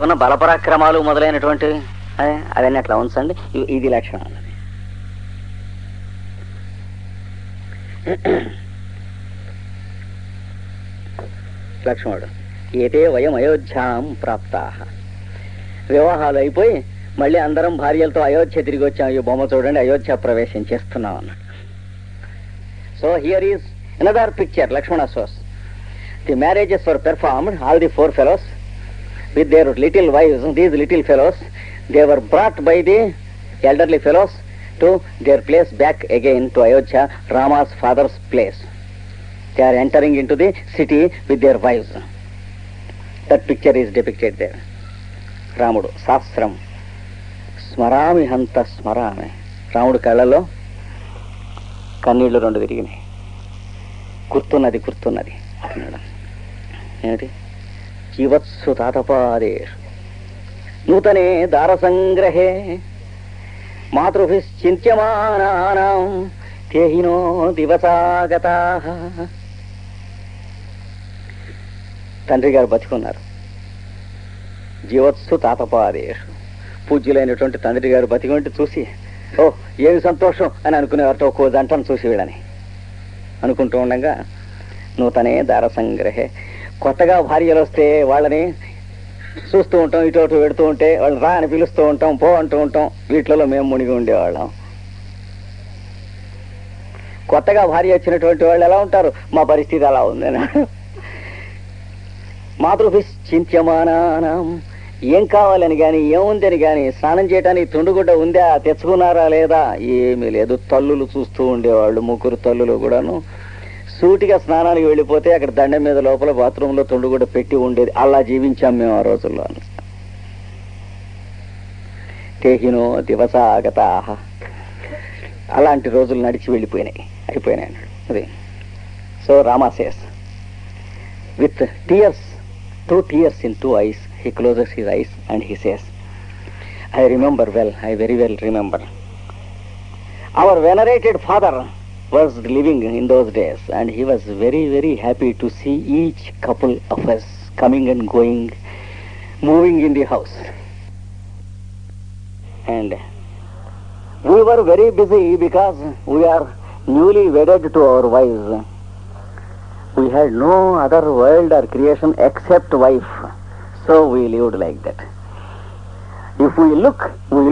ఉన్న బలపరాక్రమాలు మొదలైనటువంటి అవన్నీ అట్లా ఉంచండి. ఇది లక్షణం. లక్ష్మణుడు ఏతే వయం అయోధ్యాం ప్రాప్తా. వివాహాలు అయిపోయి మళ్ళీ అందరం భార్యలతో అయోధ్య తిరిగి వచ్చాం. ఈ బొమ్మ చూడండి, అయోధ్య ప్రవేశం చేస్తున్నాం అన్నాడు. So here is another picture. Lakshmana shows the marriages were performed, all the four fellows with their little wives. These little fellows, they were brought by the elderly fellows to their place back again to Ayodhya, Rama's father's place. They are entering into the city with their wives. That picture is depicted there. రాముడు శాస్త్రం స్మరామి హంత స్మరామి. రాముడు కళ్ళలో కన్నీళ్లు రెండు తిరిగినాయి. గుర్తున్నది గుర్తున్నది అన్నాడు. ఏమిటి? జీవత్సు తాతపాదే నూతనే దారసంగ్రహే మాతృభిశ్చింత్యమానానాం తేహినో దివసాగతాః. తండ్రి గారు బతికున్నారు. జీవత్సు తాతపాదేషు. పూజ్యులైనటువంటి తండ్రి గారు బతికుంటే చూసి ఓ ఏమి సంతోషం అని అనుకునేవారు. ఒక్కో జంటను చూసి వీళ్ళని అనుకుంటూ ఉండగా నూతనే దారసంగ్రహే. కొత్తగా భార్యలు వస్తే వాళ్ళని చూస్తూ ఉంటాం, ఇటు అటు పెడుతూ ఉంటే వాళ్ళని రా అని పిలుస్తూ ఉంటాం, పో అంటూ ఉంటాం. వీటిలో మేము మునిగి ఉండేవాళ్ళం. కొత్తగా భార్య వచ్చినటువంటి వాళ్ళు ఎలా ఉంటారు? మా పరిస్థితి అలా ఉంది. మాతృభిశ్చింత్యమానానాం. ఏం కావాలని కానీ ఏముందని కానీ, స్నానం చేయడానికి తుండుగుడ్డ ఉందా, తెచ్చుకున్నారా లేదా, ఏమీ లేదు. తల్లులు చూస్తూ ఉండేవాళ్ళు. ముగ్గురు తల్లులు కూడాను సూటిగా స్నానానికి వెళ్ళిపోతే అక్కడ దండం మీద లోపల బాత్రూంలో తుండుగుడ్డ పెట్టి ఉండేది. అలా జీవించాం మేము ఆ రోజుల్లో. తేహినో దివసాగతాః. అలాంటి రోజులు నడిచి వెళ్ళిపోయినాయి, అయిపోయినాయి అది. So Rama says with tears, 2 tears in 2 eyes, he closes his eyes and he says, I remember well, I very well remember. Our venerated father was living in those days and he was very, very happy to see each couple of us coming and going, moving in the house. And we were very busy because we are newly wedded to our wives. We had no other world or creation except wife. So we lived like that. If we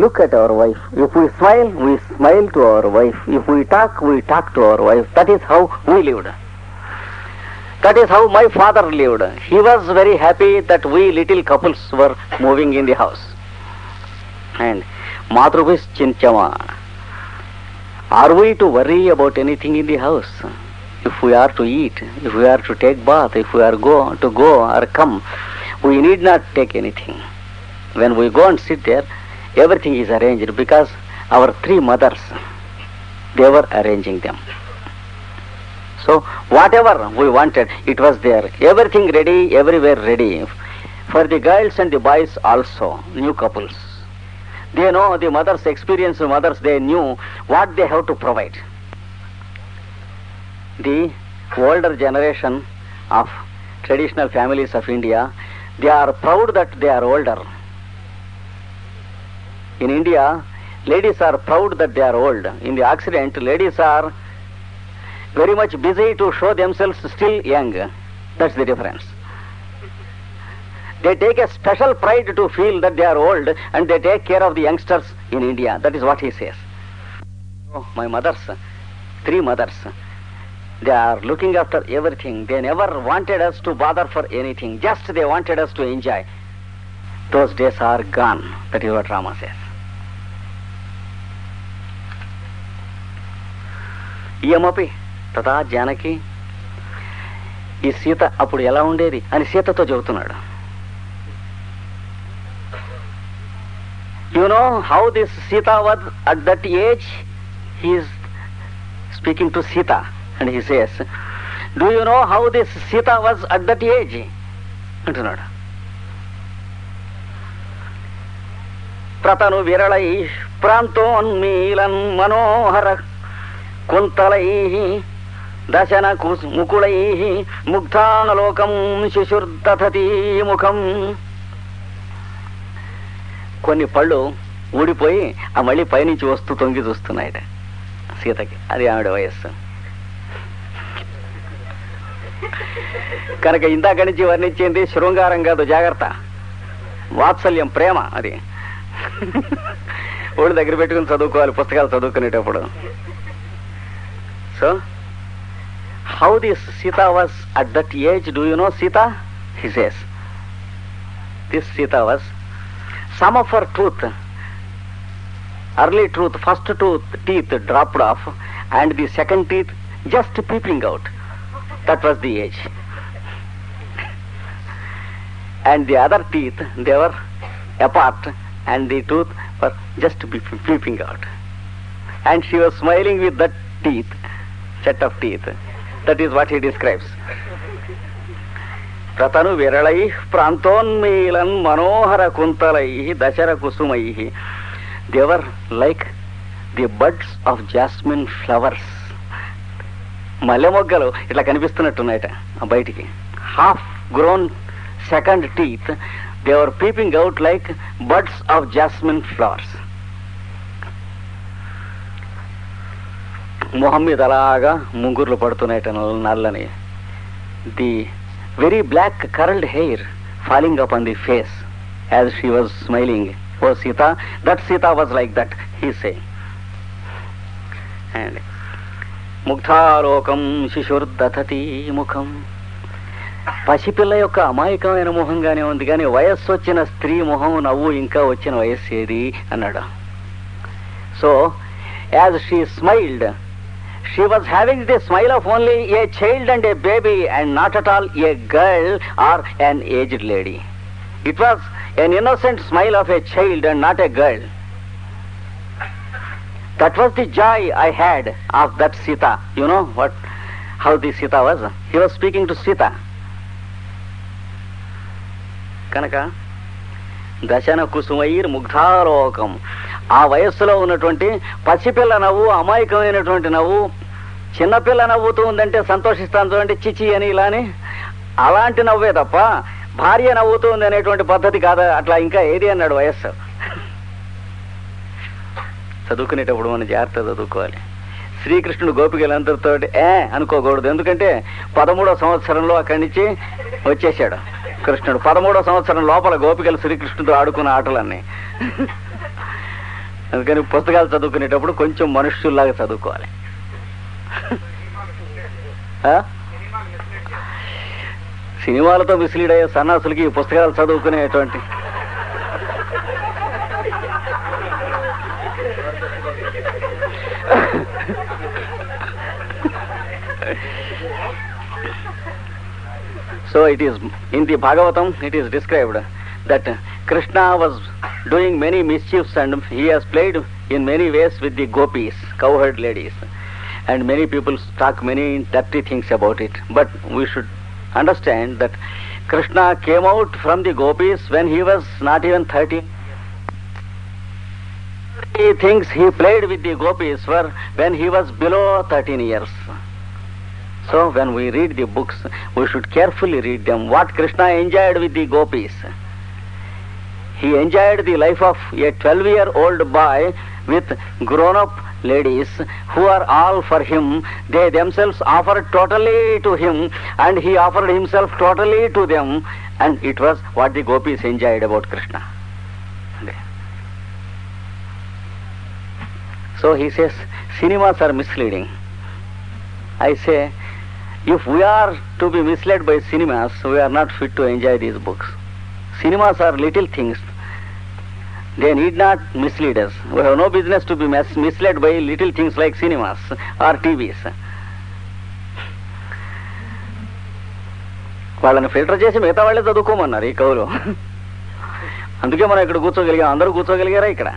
look at our wife. If we smile to our wife. If we talk to our wife. That is how we lived. That is how my father lived. He was very happy that we little couples were moving in the house. And Matrubhis Chinchama. Are we to worry about anything in the house? If we are to eat, if we are to take bath, if we are to go or come, we need not take anything. When we go and sit there, everything is arranged because our 3 mothers, they were arranging them. So whatever we wanted, it was there. Everything ready, everywhere ready. For the girls and the boys also, new couples. They know, the mothers, experienced mothers, they knew what they have to provide. The older generation of traditional families of India, they are proud that they are older. In India, ladies are proud that they are old. In the Occident, ladies are very much busy to show themselves still young. That's the difference. They take a special pride to feel that they are old and they take care of the youngsters in India. That is what he says. Oh, my mothers, 3 mothers, they are looking after everything. They never wanted us to bother for anything. Just they wanted us to enjoy. Those days are gone. That is what Rama says. Iyamapi tata Janaki. ఈ సీత అప్పుడు ఎలా ఉండేది అని సీతతో చెబుతున్నాడు. You know how this Sita was at that age? He is speaking to Sita. And he says, do you know how this Sita was at that age? అంటున్నాడు. ప్రతను విరళై ప్రాంతోన్మీలన్ మనోహర కుంతలై దశన ముకుళై ముగ్ధానలోకం శిశుర్దధతి ముఖం. కొన్ని పళ్ళు ఊడిపోయి ఆ మళ్ళీ పైనుంచి వస్తూ తొంగి చూస్తున్నాయట సీతకి. అది ఆవిడ వయస్సు. కనుక ఇందాక నుంచి వర్ణించింది శృంగారం కాదు, జాగ్రత్త, వాత్సల్యం, ప్రేమ. అది ఒళ్ళు దగ్గర పెట్టుకుని చదువుకోవాలి పుస్తకాలు చదువుకునేటప్పుడు. So how this Sita was at that age, do you know Sita? He says, this Sita was, some of her tooth, early tooth, first teeth dropped off and the second teeth just peeping out. That was the age. And the other teeth, they were apart and the tooth were just peeping out. And she was smiling with that teeth, set of teeth. That is what he describes. Pratanu viralai prantonmilan manohara kuntalai dashara kusumai. They were like the buds of jasmine flowers. మల్లె మొగ్గలు ఇట్లా కనిపిస్తున్నట్టున్నాయట బయటికి. Half grown second teeth, they were peeping out like buds of jasmine flowers. మొహం మీద అలాగా ముంగుర్లు పడుతున్నాయట నల్లని. The very black curled hair falling up on the face as she was smiling. Oh Sita, that Sita was like that, he say. And ముగ్ధాలోకం శిశుర్దధతి ముఖం. పసిపిల్ల యొక్క అమాయకమైన మొహంగానే ఉంది, కానీ వయస్సు వచ్చిన స్త్రీ మొహం నవ్వు ఇంకా వచ్చిన వయస్సు ఏది అన్నాడు. So as she smiled, she was having the smile of only a child and a baby and not at all a girl or an aged lady. It was an innocent smile of a child and not a girl. That was the joy I had of that Sita. You know how the Sita was? He was speaking to Sita. కనుక దశన కుసుమైర్ ముగ్ధాలోకం, ఆ వయస్సులో ఉన్నటువంటి పసిపిల్ల నవ్వు, అమాయకమైనటువంటి నవ్వు. చిన్నపిల్ల నవ్వుతూ ఉందంటే సంతోషిస్తాను చూడండి, చిచి అని ఇలాని, అలాంటి నవ్వే తప్ప భార్య నవ్వుతూ ఉంది అనేటువంటి పద్ధతి కాదా అట్లా ఇంకా ఏది అన్నాడు వయస్సు. చదువుకునేటప్పుడు మనం జాగ్రత్త చదువుకోవాలి. శ్రీకృష్ణుడు గోపికలందరితో అనుకోకూడదు. ఎందుకంటే 13వ సంవత్సరంలో అక్కడి నుంచి వచ్చేసాడు కృష్ణుడు. 13వ సంవత్సరం లోపల గోపికలు శ్రీకృష్ణుడితో ఆడుకున్న ఆటలన్నీ. అందుకని పుస్తకాలు చదువుకునేటప్పుడు కొంచెం మనుష్యుల్లాగా చదువుకోవాలి. సినిమాలతో మిస్లీడ్ అయ్యే సన్నాసులకి ఈ పుస్తకాలు చదువుకునేటువంటి So it is in the Bhagavatam, it is described that Krishna was doing many mischiefs and he has played in many ways with the gopis, cowherd ladies, and many people talk many dirty things about it. But we should understand that Krishna came out from the gopis when he was not even 30. The things he played with the gopis were when he was below 13 years. So when we read the books, we should carefully read them. What Krishna enjoyed with the gopis. He enjoyed the life of a 12-year-old boy with grown-up ladies who are all for him. They themselves offered totally to him and he offered himself totally to them, and it was what the gopis enjoyed about Krishna. So he says, cinemas are misleading. I say, if we are to be misled by cinemas, we are not fit to enjoy these books. Cinemas are little things. They need not mislead us. We have no business to be misled by little things like cinemas or TVs. వాళ్ళని filter చేసి మిగతా వాళ్ళే చదువుకోమన్నారు ఈ కవులు. అందుకే మనం ఇక్కడ కూర్చోగలిగాం. అందరూ కూర్చోగలిగారా ఇక్కడ?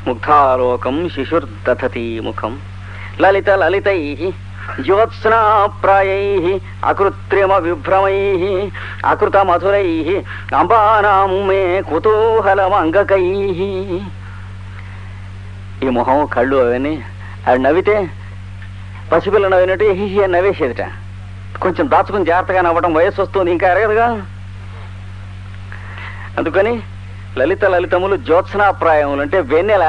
ముగ్ధాలోకం శిశుర్దధతి ముఖం లలిత లలితై జ్యోత్స్నాప్రాయై అకృత్రిమ విభ్రమై అకృత మధురై అంబానాం మే కుతూహలమంగకై. ఈ మొహం కళ్ళు అవన్నీ అది నవ్వితే పసిపిల్ల నవ్వినట్టు హిహి అని నవ్వేసేదిట. కొంచెం దాచుకుని జాగ్రత్తగా నవ్వడం, వయస్సు వస్తుంది ఇంకా ఎరగదుగా. అందుకని లలితములు జ్యోత్స్నాప్రాయములు అంటే వెన్నెల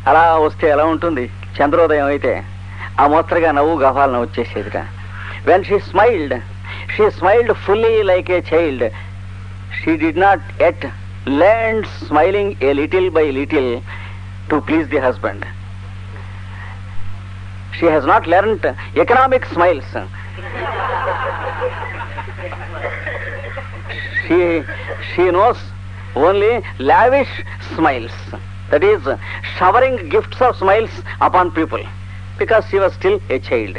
అలా వస్తే ఎలా ఉంటుంది, చంద్రోదయం అయితే ఆ మోస్తరుగా నవ్వు గఫాలను వచ్చేసేదిట. When she smiled fully like a child. She did not yet learn smiling a little by little to please the husband. She has not learnt economic smiles. She knows only lavish smiles. That is, showering gifts of smiles upon people, because she was still a child.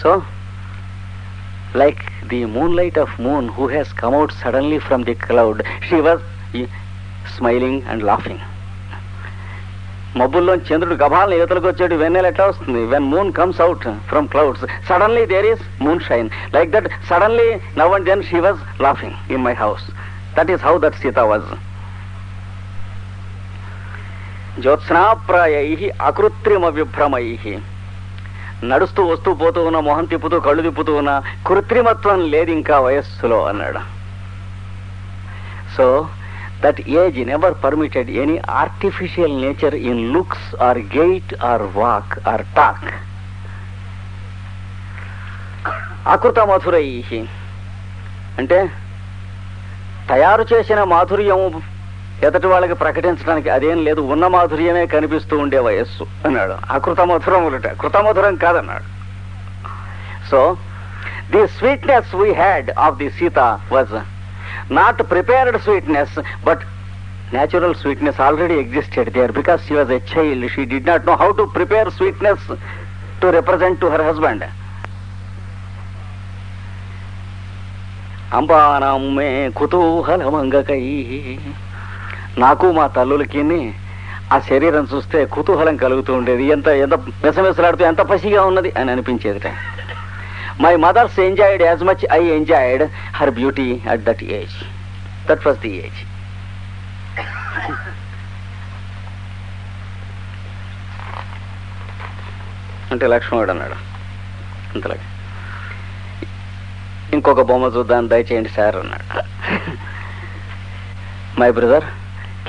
So, like the moonlight of moon who has come out suddenly from the cloud, she was smiling and laughing. మబ్బుల్లో చంద్రుడు గభాలను యువతలకు వచ్చేటు వెన్నెల ఎట్లా వస్తుంది? When moon comes out from clouds, suddenly there is moon shine. Like that suddenly నవ్ and then she was laughing in my house. That is how that Sita was. జ్యోత్స్నాప్రాయై అకృత్రిమ విభ్రమై. నడుస్తూ వస్తూ పోతూ ఉన్న, మొహం తిప్పుతూ కళ్ళు తిప్పుతూ ఉన్న, కృత్రిమత్వం లేదు ఇంకా వయస్సులో అన్నాడు. So that age never permitted any artificial nature in looks or gait or walk or talk. అకృత మధురై అంటే తయారు చేసిన మాధుర్యం ఎదటి వాళ్ళకి ప్రకటించడానికి అదేం లేదు, ఉన్న మాధుర్యమే కనిపిస్తూ ఉండే వయస్సు అన్నాడు. అకృత మధురములట, కృతమధురం కాదన్నాడు. So the sweetness we had of the Sita was not prepared sweetness, but natural sweetness already existed there, because she was a child. She did not know how to prepare sweetness to represent to her husband. అంబానాం మే కుతూహలమంగకై. నాకు మా తల్లులకి ఆ శరీరం చూస్తే కుతూహలం కలుగుతూ ఉండేది. ఎంత ఎంత మెసమెసలాడుతూ ఎంత పసిగా ఉన్నది అని అనిపించేది. My mothers enjoyed as much I enjoyed her beauty at that age. That was the age. అంటే లక్ష్మణుడు అన్నాడు అంతలాగా. ఇంకొక బొమ్మ చూద్దాం దయచేయండి సార్ అన్నాడు. My brother,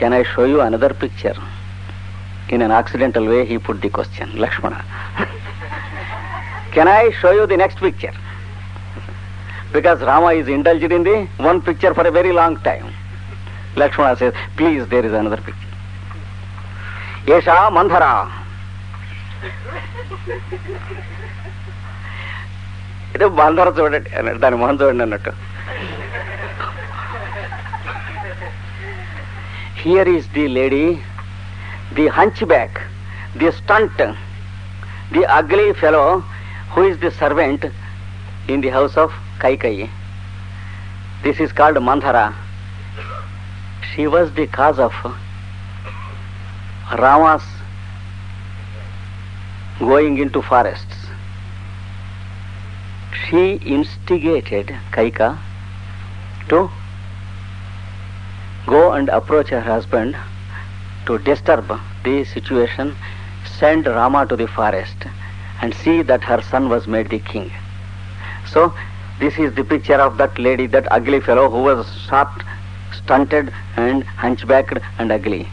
can I show you another picture? In an accidental way he put the question. Lakshmana, can I show you the next picture? Because Rama is indulged in the one picture for a very long time. Lakshmana says, please, there is another picture. Esha Mandhara. ఇది బందర చూడండి అన్నాడు, దాని మొహం చూడండి అన్నట్టు. Here is the lady, the hunchback, the stunt, the ugly fellow who is the servant in the house of Kaikeyi. This is called Mandhara. She was the cause of Rama's going into forests. She instigated Kaika to go and approach her husband to disturb the situation, send Rama to the forest and see that her son was made the king. So this is the picture of that lady, that ugly fellow who was short, stunted and hunchbacked and ugly.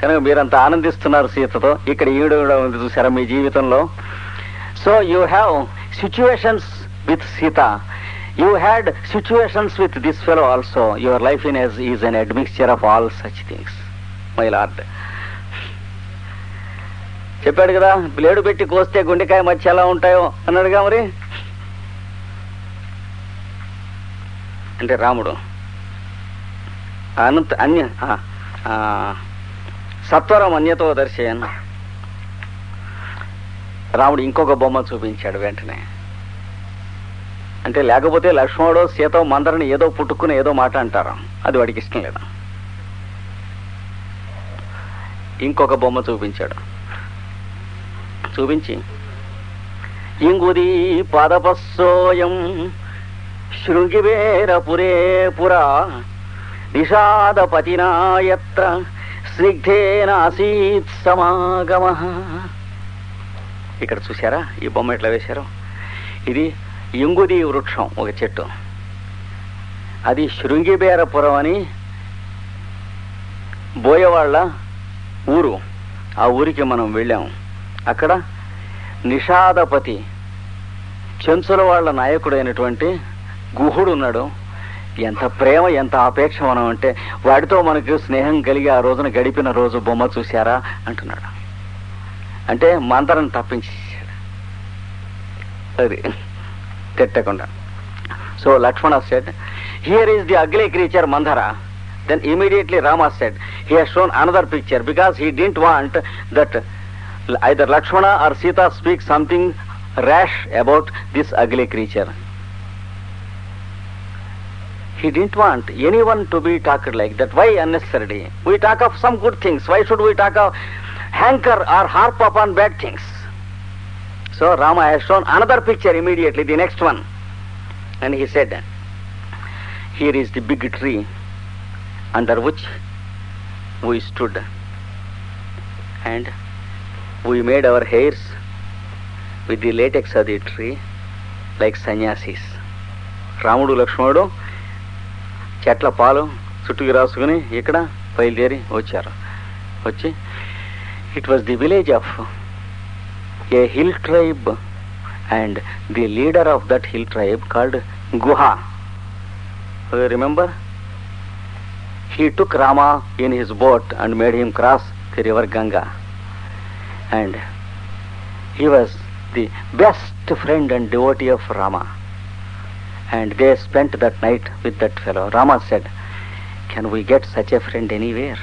కనుక మీరంతా ఆనందిస్తున్నారు సీతతో. ఇక్కడ ఈవిడ కూడా ఉంది చూసారా మీ జీవితంలో. So you have situations with Sita. You had situations with this fellow also. Your life is an admixture of all such things, my lord. చెప్పాడు కదా, బ్లేడు పెట్టి కోస్తే గుండెకాయ మధ్య ఎలా ఉంటాయో అన్నాడుగా. మరి అంటే రాముడు అన్య సత్వరం అన్యతో దర్శయన్. రాముడు ఇంకొక బొమ్మ చూపించాడు వెంటనే. అంటే లేకపోతే లక్ష్మణుడు సీత మందరిని ఏదో పుట్టుకుని ఏదో మాట అంటారు, అది వాడికి ఇష్టం లేదు. ఇంకొక బొమ్మ చూపించాడు. చూపించి ఇంగుదీ పాదపస్సోయం శృంగివేరపురే పురా నిషాదపతినాయత్ర స్నిగ్ధేనాసీత్ సమాగమః. ఇక్కడ చూసారా ఈ బొమ్మ ఎట్లా వేశారు? ఇది ఇంగుది వృక్షం, ఒక చెట్టు. అది శృంగిబేరపురం అని బోయవాళ్ళ ఊరు. ఆ ఊరికి మనం వెళ్ళాము. అక్కడ నిషాదపతి చెంచుల వాళ్ళ నాయకుడైనటువంటి గుహుడు ఉన్నాడు. ఎంత ప్రేమ, ఎంత ఆపేక్ష మనం అంటే, వాడితో మనకు స్నేహం కలిగి ఆ రోజున గడిపిన రోజు బొమ్మ చూశారా అంటున్నాడు. అంటే మందరం తప్పించేశాడు అది తిట్టకుండా. So Lakshmana said, here is the ugly creature Mandhara. Then immediately Rama said, he has shown another picture because he didn't want that either Lakshmana or Sita speak something rash about this ugly creature. He didn't want anyone to be talked like that. Why unnecessarily? We talk of some good things. Why should we talk of hanker or harp upon bad things? So Rama has shown another picture immediately, the next one. And he said, here is the big tree under which we stood, and we made our hairs with the latex of the tree like sannyasis. రాముడు లక్ష్మణుడు చెట్ల పాలు చుట్టుకు రాసుకుని ఇక్కడ బయలుదేరి వచ్చారు. వచ్చి it was the village of A hill tribe, and the leader of that hill tribe called Guha. You remember? He took Rama in his boat and made him cross the river Ganga. And he was the best friend and devotee of Rama. And they spent that night with that fellow. Rama said, can we get such a friend anywhere?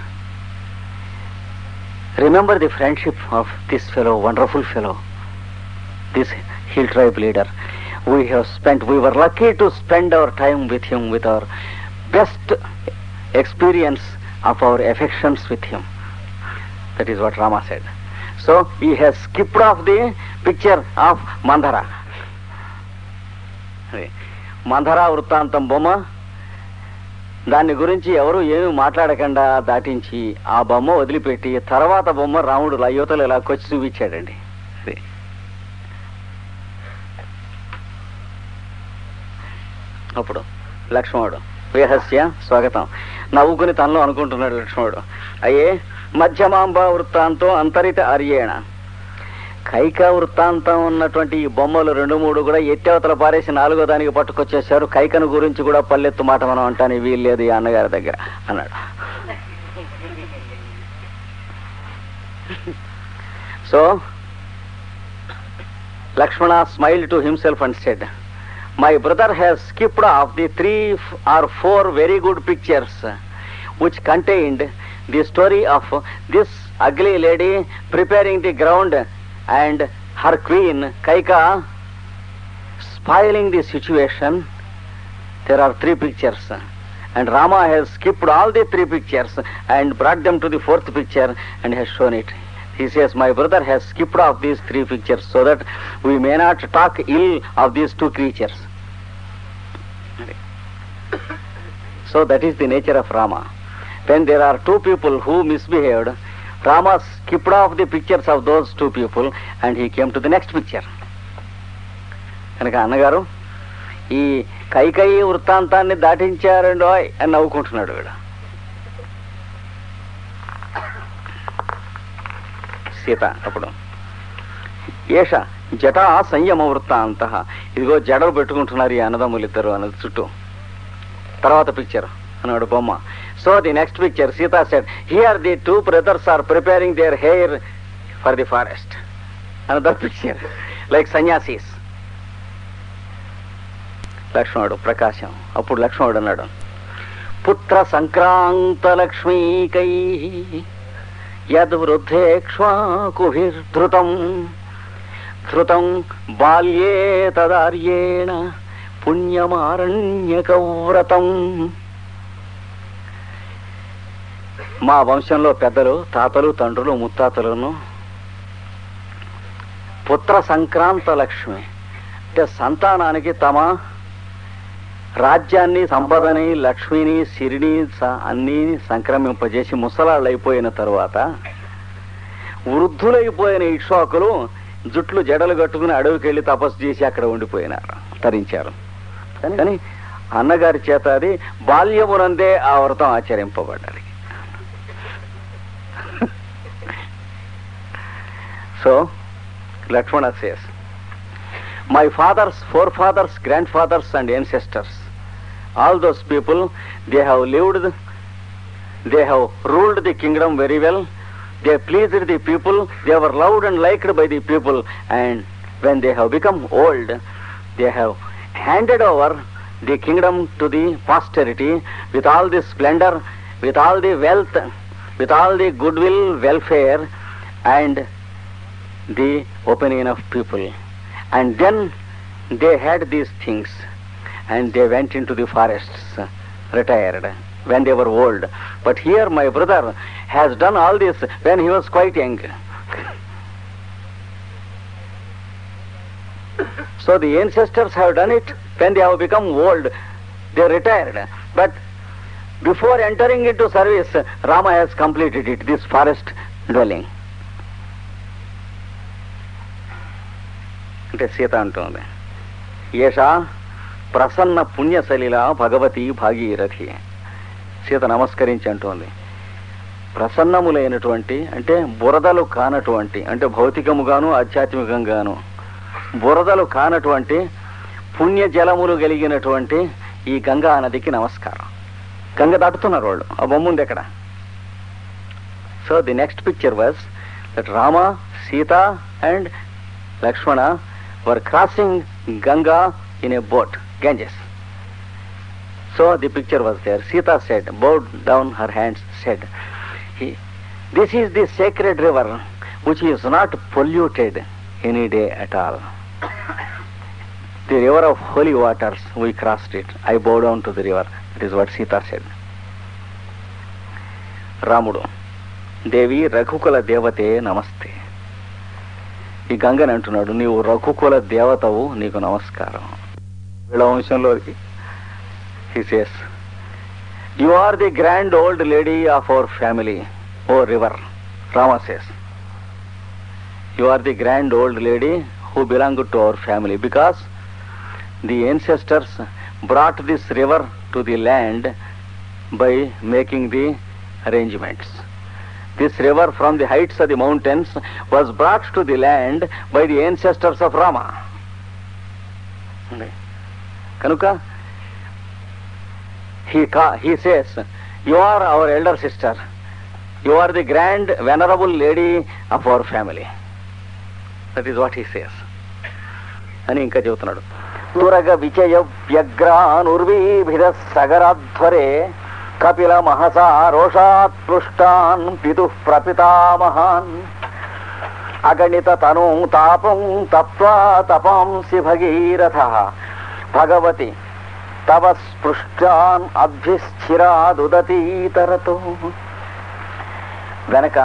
Remember the friendship of this fellow, wonderful fellow, this hill tribe leader. We were lucky to spend our time with him, with our best experience of our affections with him. That is what Rama said. So he has skipped off the picture of Mandhara. మంధరా వృత్తాంతం బొమ్మ, దాని గురించి ఎవరు ఏమి మాట్లాడకుండా దాటించి ఆ బొమ్మ వదిలిపెట్టి తర్వాత బొమ్మ రాముడు యువతలు ఇలా కొచ్చి చూపించాడండి. అప్పుడు లక్ష్మణుడు వేహస్య స్వాగతం నవ్వుకుని తనలో అనుకుంటున్నాడు లక్ష్మణుడు, అయ్యే మధ్యమాంబ వృత్తాంతం అంతరిత అర్యేణ. కైక వృత్తాంతం ఉన్నటువంటి ఈ బొమ్మలు 2-3 కూడా ఎత్తేవతల పారేసి 4వ దానికి పట్టుకొచ్చేశారు. కైకను గురించి కూడా పల్లెత్తు మాట మనం అంటాను వీల్లేదు ఈ అన్నగారి దగ్గర అన్నాడు. So Lakshmana smiled to himself and said, my brother has skipped off the 3 or 4 very good pictures which contained the story of this ugly lady preparing the ground and her queen Kaika spoiling the situation. There are 3 pictures and Rama has skipped all the 3 pictures and brought them to the 4th picture and has shown it. He says, my brother has skipped off these 3 pictures so that we may not talk ill of these 2 creatures. So that is the nature of Rama. When there are 2 people who misbehaved, Rama skipped off the pictures of those 2 people and he came to the next picture. కనుక అన్నగారు ఈ కైకేయి వృత్తాంతాన్ని దాటించారండో అని నవ్వుకుంటున్నాడు వీడు. సీత అప్పుడు ఏష జటా సంయమ వృత్తాంత, ఇదిగో జడలు పెట్టుకుంటున్నారు ఈ అన్నదమ్ములిద్దరు అన్నది చుట్టూ. తర్వాత పిక్చర్ అన్నాడు బొమ్మ. So the next picture Sita said, here the 2 brothers are preparing their hair for the forest. Another picture like sanyasis. లక్ష్మణుడు ప్రకాశం. అప్పుడు లక్ష్మణుడు అన్నాడు, పుత్ర సంక్రాంత లక్ష్మీకై యద్వృద్ధేక్ష్వాకుభిర్ధృతం ధృతం బాల్యే తదార్యేణ పుణ్యమారణ్యకవ్రతం. మా వంశంలో పెద్దలు, తాతలు, తండ్రులు, ముత్తాతలను పుత్ర సంక్రాంత లక్ష్మి అంటే సంతానానికి తమ రాజ్యాన్ని, సంపదని, లక్ష్మిని, సిరిని అన్నీ సంక్రమింపజేసి ముసలాళ్ళు అయిపోయిన తరువాత వృద్ధులైపోయిన ఇక్ష్వాకులు జుట్లు జడలు కట్టుకుని అడవికి వెళ్ళి తపస్సు చేసి అక్కడ ఉండిపోయినారు, తరించారు. కానీ అన్నగారి చేత అది బాల్యమునందే ఆ వ్రతం ఆచరింపబడ్డాలి. So Lakshmana says, my fathers, forefathers, grandfathers and ancestors, all those people, they have ruled the kingdom very well. They pleased the people, they were loved and liked by the people, and when they have become old, they have handed over the kingdom to the posterity with all the splendor, with all the wealth, with all the goodwill, welfare, and the opinion of people. And then they had these things and they went into the forests, retired when they were old. But here my brother has done all this when he was quite young. So the ancestors have done it when they have become old, they retired. But before entering into service, Rama has completed it, this forest dwelling. అంటే సీత అంటుంది, ఏషా ప్రసన్న పుణ్యశలిల భగవతి భాగీరథి. సీత నమస్కరించి అంటోంది, ప్రసన్నములైనటువంటి అంటే బురదలు కానటువంటి, అంటే భౌతికముగాను ఆధ్యాత్మికంగాను బురదలు కానటువంటి పుణ్యజలములు కలిగినటువంటి ఈ గంగా నదికి నమస్కారం. గంగ దాటుతున్నారు వాళ్ళు, ఆ బొమ్మ ఉంది ఎక్కడ. So the next picture was that Rama, Sita and Lakshmana were crossing Ganga in a boat, Ganges. So the picture was there. Sita said, bowed down her hands, said, this is the sacred river which is not polluted any day at all. The river of holy waters, we crossed it. I bow down to the river. That is what Sita said. Ramudu, Devi Raghukula Devate Namaste. ఈ గంగని అంటున్నాడు, నీవు రఘుకుల దేవతవు, నీకు నమస్కారం. వీళ్ళ వంశంలో he says, you are the grand old lady of our family, O river. Rama says, you are the grand old lady who belong to our family, because the ancestors brought this river to the land by making the arrangements. This river from the heights of the mountains was brought to the land by the ancestors of Rama. Kanuka, he says, you are our elder sister. You are the grand venerable lady of our family. That is what he says. అని ఇంకా చెబుతున్నాడు, తురగ విజయ వ్యగ్రానుర్వీభిద సగరాధ్వరే కపిల మహసా రోషాత్ పృష్టాన్ పితుః ప్రపితామహాన్ అగణిత తనూ తాపం తప్వా తపాంసి భగీరథ భగవతి తవ స్పృష్టాన్ అభ్యస్థిరాదుదతీతరతో. వెనక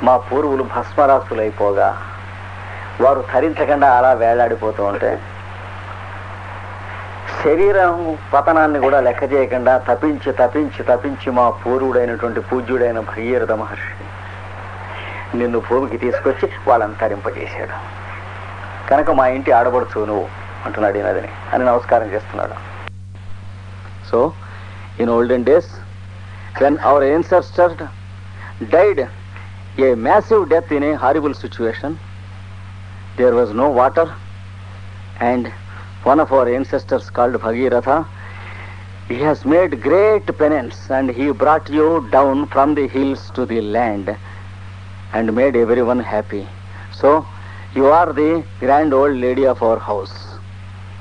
మా పూర్వులు భస్మరాసులైపోగా వారు ధరించకుండా అలా వేలాడిపోతూ ఉంటే, శరీరం పతనాన్ని కూడా లెక్క చేయకుండా తపించి తపించి తపించి మా పూర్వుడైనటువంటి పూజ్యుడైన భగీరథ మహర్షి నిన్ను భూమికి తీసుకొచ్చి వాళ్ళని తరింపజేశాడు కనుక మా ఇంటి ఆడబడుచు నువ్వు అంటున్నాడు ఈ నదిని అని నమస్కారం చేస్తున్నాడు. So in olden days when our ancestors died a massive death in a horrible situation, there was no water, and one of our ancestors called Bhagiratha, he has made great penance and he brought you down from the hills to the land and made everyone happy. So you are the grand old lady of our house.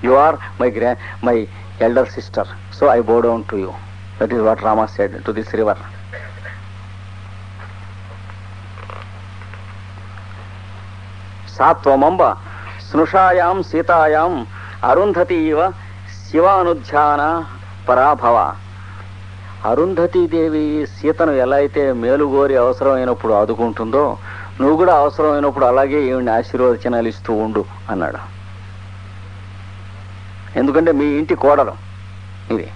You are my elder sister. So I bow down to you. That is what Rama said to this river. Satvamamba snushaayam sitayam Arundhati ఇవ శివానుధ్యాన పరాభవ. అరుంధతీదేవి సీతను ఎలా అయితే మేలుగోరి అవసరమైనప్పుడు ఆదుకుంటుందో నువ్వు కూడా అవసరమైనప్పుడు అలాగే ఈవిని ఆశీర్వచనాలు ఇస్తూ ఉండు అన్నాడు. ఎందుకంటే మీ ఇంటి కోడలు ఇది.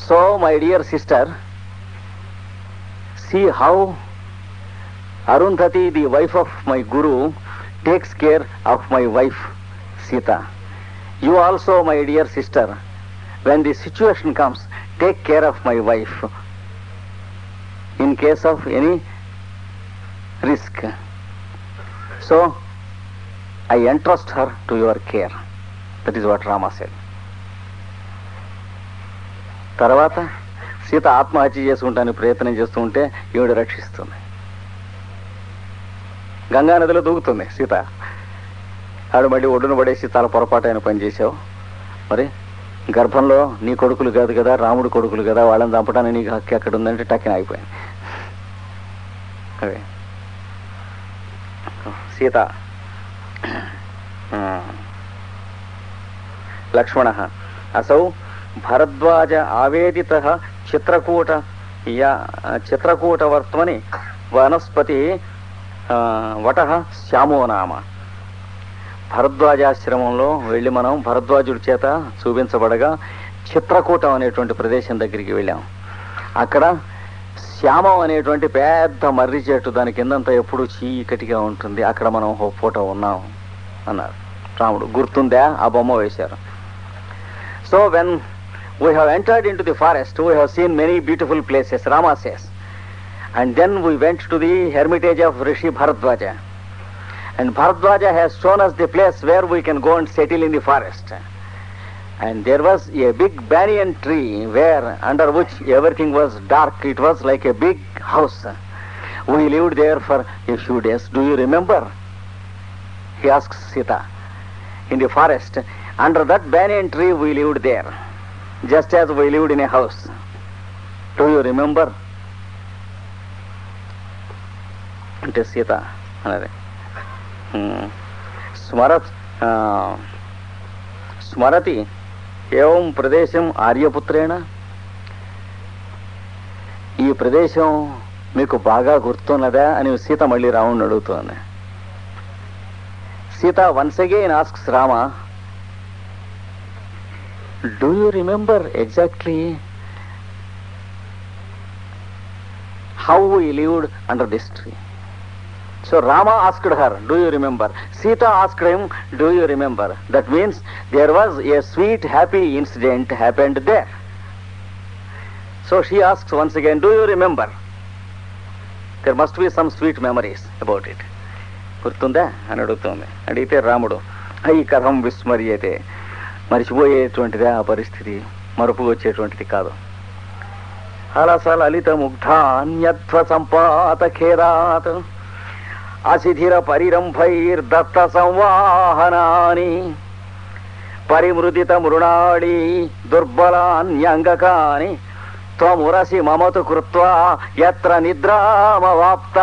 So my dear sister, see how Arundhati, the wife of my guru, takes care of my wife Sita. You also, my dear sister, when the situation comes, take care of my wife in case of any risk. So I entrust her to your care. That is what Rama said. తర్వాత సీత ఆత్మహత్య చేసుకుంటానికి ప్రయత్నం చేస్తూ ఉంటే ఈవిడ రక్షిస్తుంది. గంగా నదిలో దూకుతుంది సీత. ఆవిడ మళ్ళీ ఒడ్డును పడేసి చాలా పొరపాటు అయిన పని చేశావు, మరి గర్భంలో నీ కొడుకులు కాదు కదా, రాముడు కొడుకులు కదా, వాళ్ళని చంపడానికి నీకు హక్కు ఎక్కడ ఉందంటే టక్కిన అయిపోయింది. అదే సీత. లక్ష్మణ అసౌ భరద్వాజ ఆవేదిత చిత్రకూటవర్త్మని వనస్పతి వట శ్యామో నామ. భరద్వాజాశ్రమంలో వెళ్ళి మనం భరద్వాజుడి చేత చూపించబడగా చిత్రకూటం అనేటువంటి ప్రదేశం దగ్గరికి వెళ్ళాం. అక్కడ శ్యామం అనేటువంటి పెద్ద మర్రి చెట్టు, దాని కిందంతా ఎప్పుడు చీకటిగా ఉంటుంది, అక్కడ మనం ఓ ఫోటో ఉన్నాం అన్నారు రాముడు. గుర్తుందా? ఆ బొమ్మ వేశారు. So when we have entered into the forest, we have seen many beautiful places, Rama says, and then we went to the hermitage of Rishi Bharadwaja, and Bharadwaja has shown us the place where we can go and settle in the forest. And there was a big banyan tree where under which everything was dark. It was like a big house. We lived there for a few days. Do you remember? He asks Sita. In the forest, under that banyan tree we lived there, just as we lived in a house. Do you remember? Ante Sita anade స్మరతి ఏవం ప్రదేశం ఆర్యపుత్రేణ. ఈ ప్రదేశం మీకు బాగా గుర్తున్నదా అని సీత మళ్ళీ రాముడిని అడుగుతోంది. Sita once again asks Rama, do you remember exactly how we lived under this tree? So Rama asked her, do you remember? Sita asked him, do you remember? That means there was a sweet, happy incident happened there. So she asks once again, do you remember? There must be some sweet memories about it. గుర్తుందా అని అడుగుతుంది. అడిగితే రాముడు, అయి కథం విస్మర్యతే, మరిచిపోయేటువంటిదే ఆ పరిస్థితి, మరుపు వచ్చేటువంటిది కాదు. అలస లలిత ముగ్ధాన్యత్వ సంపాత ఖేరాత్ అశిథిర పరిరంభైర్దత్త సంవాహనాని పరిమృదిత మృణాళి దుర్బలాన్యంగకాని త్వమురసి మమతు కృత్వా యత్ర నిద్రామవాప్త.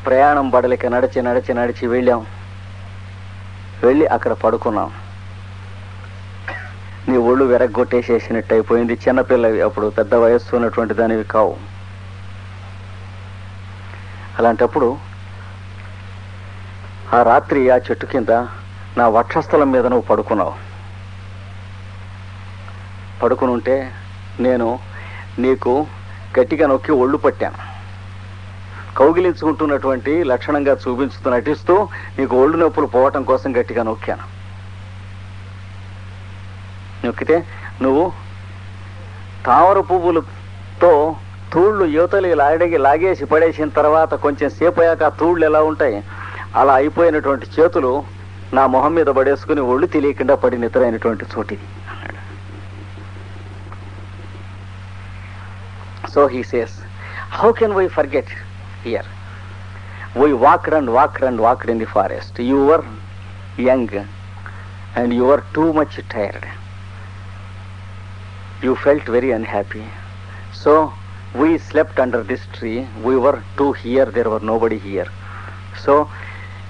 ప్రయాణం బడలిక నడిచి నడిచి నడిచి వెళ్ళాం. వెళ్ళి అక్కడ పడుకున్నాం. నీ ఒళ్ళు వెరగొట్టేసేసినట్టు అయిపోయింది. చిన్నపిల్లవి, అప్పుడు పెద్ద వయస్సు ఉన్నటువంటి దానివి కావు. అలాంటప్పుడు ఆ రాత్రి ఆ చెట్టు కింద నా వక్షస్థలం మీద నువ్వు పడుకున్నావు. పడుకునుంటే నేను నీకు గట్టిగా నొక్కి ఒళ్ళు పట్టాను. కౌగిలించుకుంటున్నటువంటి లక్షణంగా చూపించుతూ నటిస్తూ నీకు ఒళ్ళు నొప్పులు పోవటం కోసం గట్టిగా నొక్కాను. నొక్కితే నువ్వు తామర పువ్వులతో తూళ్ళు యువతలు లాగేసి పడేసిన తర్వాత కొంచెం సేపు అయ్యాక ఆ తూళ్ళు ఎలా ఉంటాయి అలా అయిపోయినటువంటి చేతులు నా మొహం మీద పడేసుకుని ఒళ్ళు తెలియకుండా పడి నిద్రైనటువంటి చోటిది అన్నాడు. So he says, how can we forget here? We walked and walked and walked in the forest. You were young and you were too much tired. You felt very unhappy. So we slept under this tree. We were two here, there were nobody here. So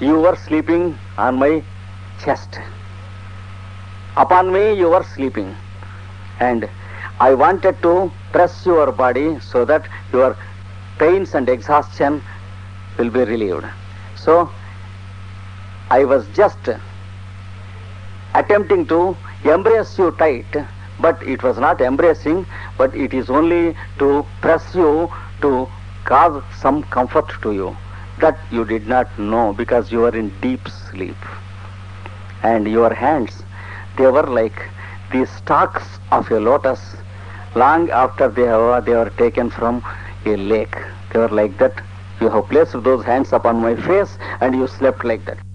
you were sleeping on my chest. Upon me you were sleeping. And I wanted to press your body so that your pains and exhaustion will be relieved. So I was just attempting to embrace you tight, but it was not embracing, but it is only to press you to cause some comfort to you that you did not know because you were in deep sleep. And your hands, they were like the stalks of a lotus long after they were taken from a lake. They were like that. You have placed those hands upon my face and you slept like that.